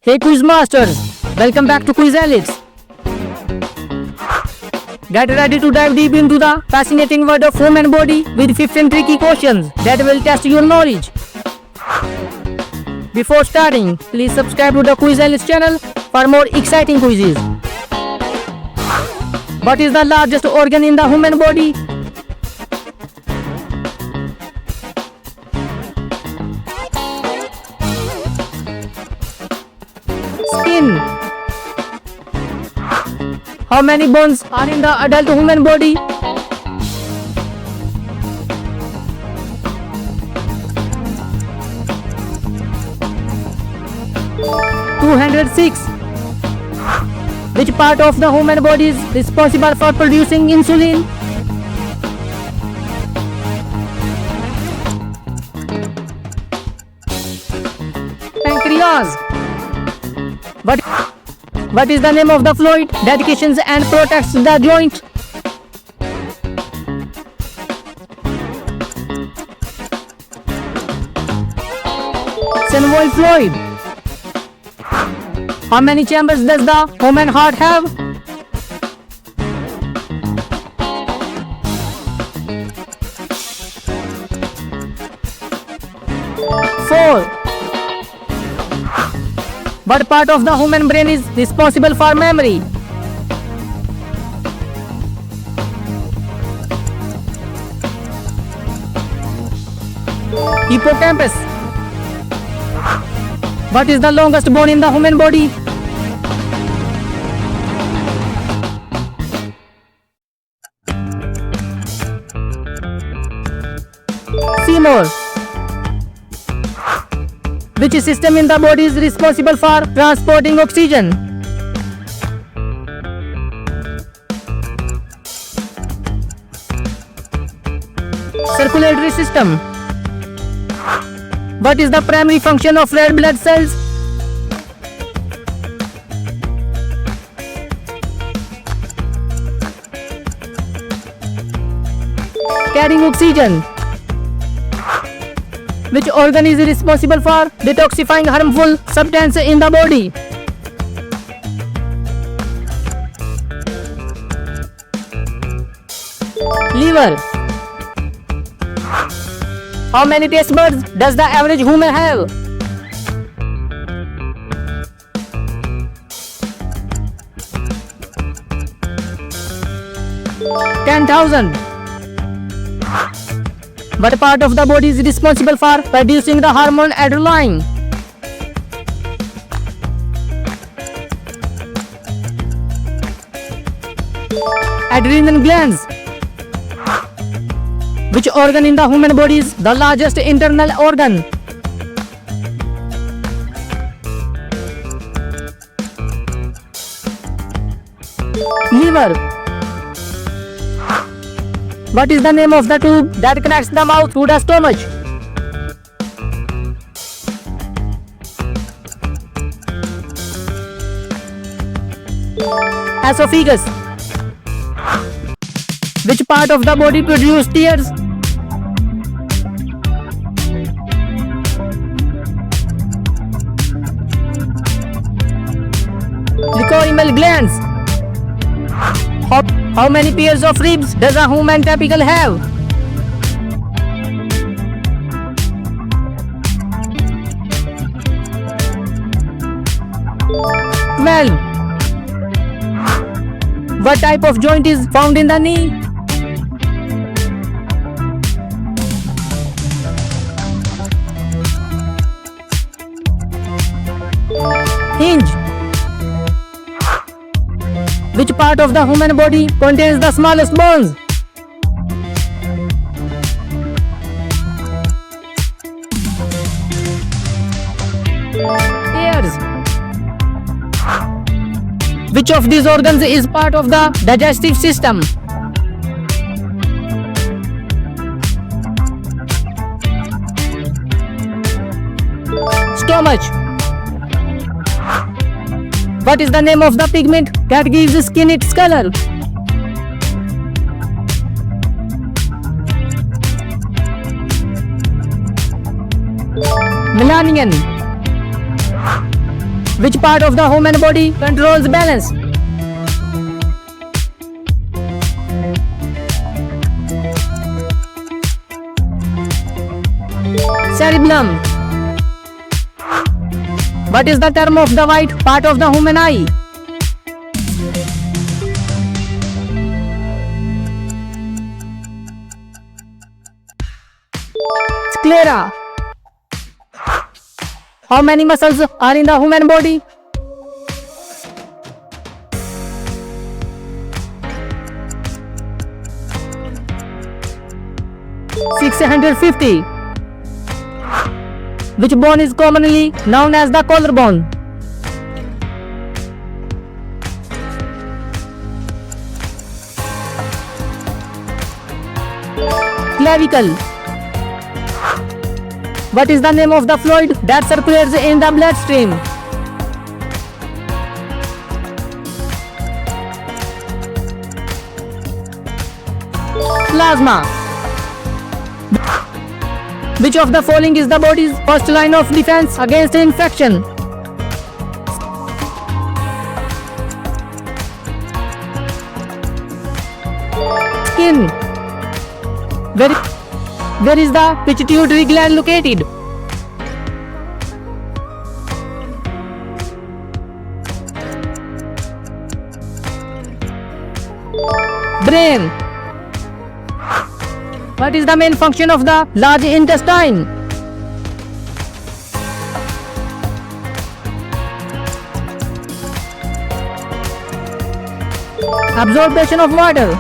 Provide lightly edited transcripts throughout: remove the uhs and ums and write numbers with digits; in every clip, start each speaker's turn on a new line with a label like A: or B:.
A: Hey Quiz Masters, welcome back to Quiz Elites. Get ready to dive deep into the fascinating world of human body with 15 tricky questions that will test your knowledge. Before starting, please subscribe to the Quiz Elites channel for more exciting quizzes. What is the largest organ in the human body? Skin. How many bones are in the adult human body? (206). Which part of the human body is responsible for producing insulin? Pancreas. What is the name of the fluid that cushions and protects the joint? Synovial fluid. How many chambers does the human heart have? 4. What part of the human brain is responsible for memory? Hippocampus. What is the longest bone in the human body? Femur. Which system in the body is responsible for transporting oxygen? Circulatory system. What is the primary function of red blood cells? Carrying oxygen. Which organ is responsible for detoxifying harmful substances in the body? Liver. How many taste buds does the average human have? 10,000. What part of the body is responsible for producing the hormone adrenaline? Adrenal glands. Which organ in the human body is the largest internal organ? Liver. What is the name of the tube that connects the mouth to the stomach? Esophagus. Which part of the body produces tears? Lacrimal glands. How many pairs of ribs does a human typically have? 12. What type of joint is found in the knee? Hinge. Which part of the human body contains the smallest bones? Ears. Which of these organs is part of the digestive system? Stomach. What is the name of the pigment that gives skin its color? Melanin. Which part of the human body controls balance? Cerebellum. What is the term of the white part of the human eye? Sclera. How many muscles are in the human body? (650). Which bone is commonly known as the collarbone? Clavicle. What is the name of the fluid that circulates in the bloodstream? Plasma. Which of the following is the body's first line of defense against infection? Skin. Where is the pituitary gland located? Brain. What is the main function of the large intestine? Absorption of water.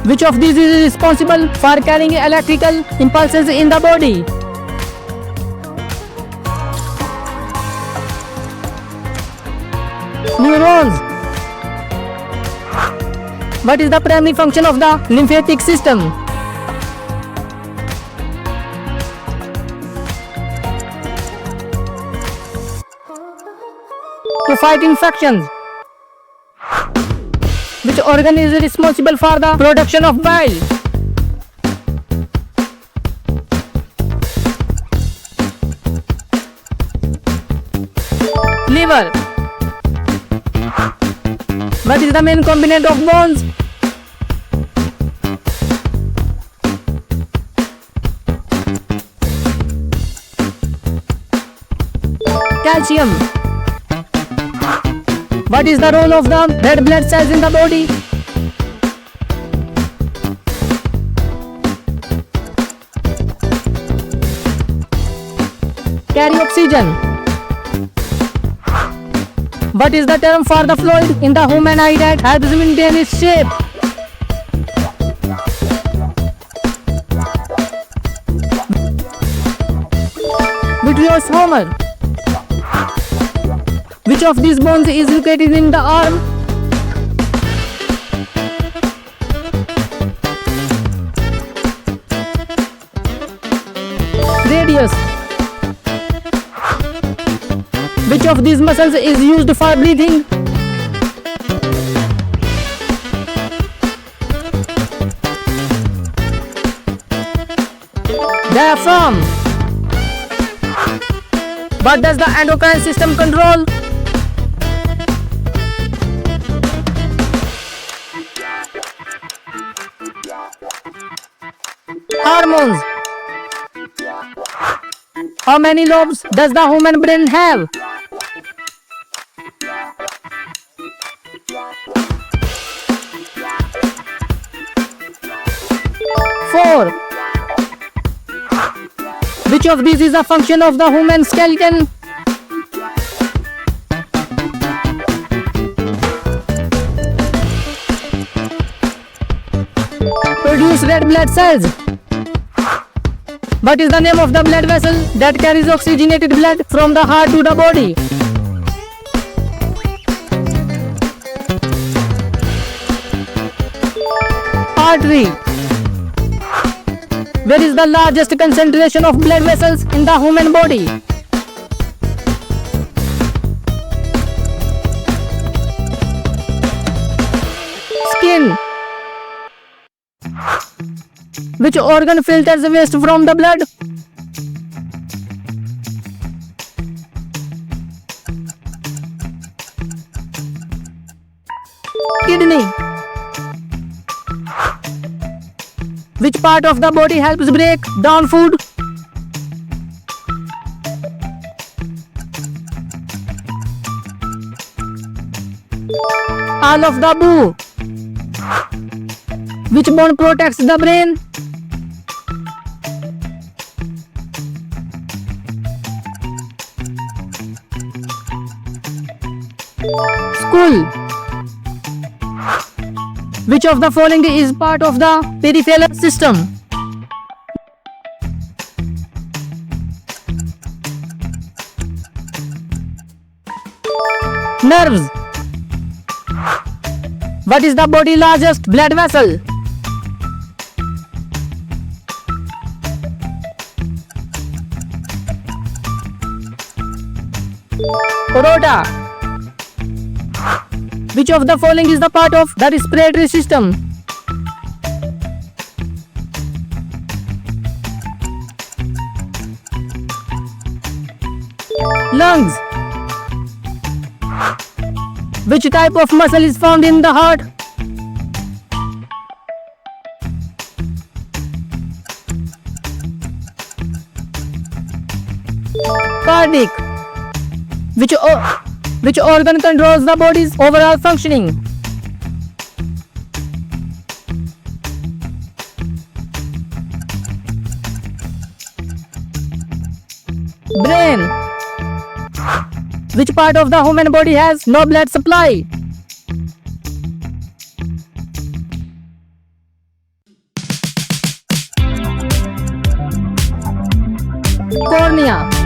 A: Which of these is responsible for carrying electrical impulses in the body? Neurons. What is the primary function of the lymphatic system? To fight infections. Which organ is responsible for the production of bile? Liver. What is the main component of bones? Calcium. What is the role of the red blood cells in the body? Carry oxygen. What is the term for the fluid in the human eye that helps maintain its shape? Vitreous humor. Which of these bones is located in the arm? Radius. Which of these muscles is used for breathing? Diaphragm. What does the endocrine system control? Hormones. How many lobes does the human brain have? Four. Which of these is a function of the human skeleton? Produce red blood cells. What is the name of the blood vessel that carries oxygenated blood from the heart to the body? Artery. Where is the largest concentration of blood vessels in the human body? Skin. Which organ filters waste from the blood? kidney. Which part of the body helps break down food? All of the above. Which bone protects the brain? Skull. Which of the following is part of the peripheral system? Nerves. What is the body's largest blood vessel? Aorta. Which of the following is the part of the respiratory system? Lungs. Which type of muscle is found in the heart? Cardiac. Which organ controls the body's overall functioning? Brain. Which part of the human body has no blood supply? Cornea.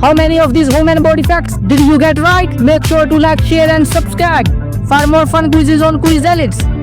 A: How many of these human body facts did you get right? Make sure to like, share and subscribe for more fun quizzes on Quiz Elites.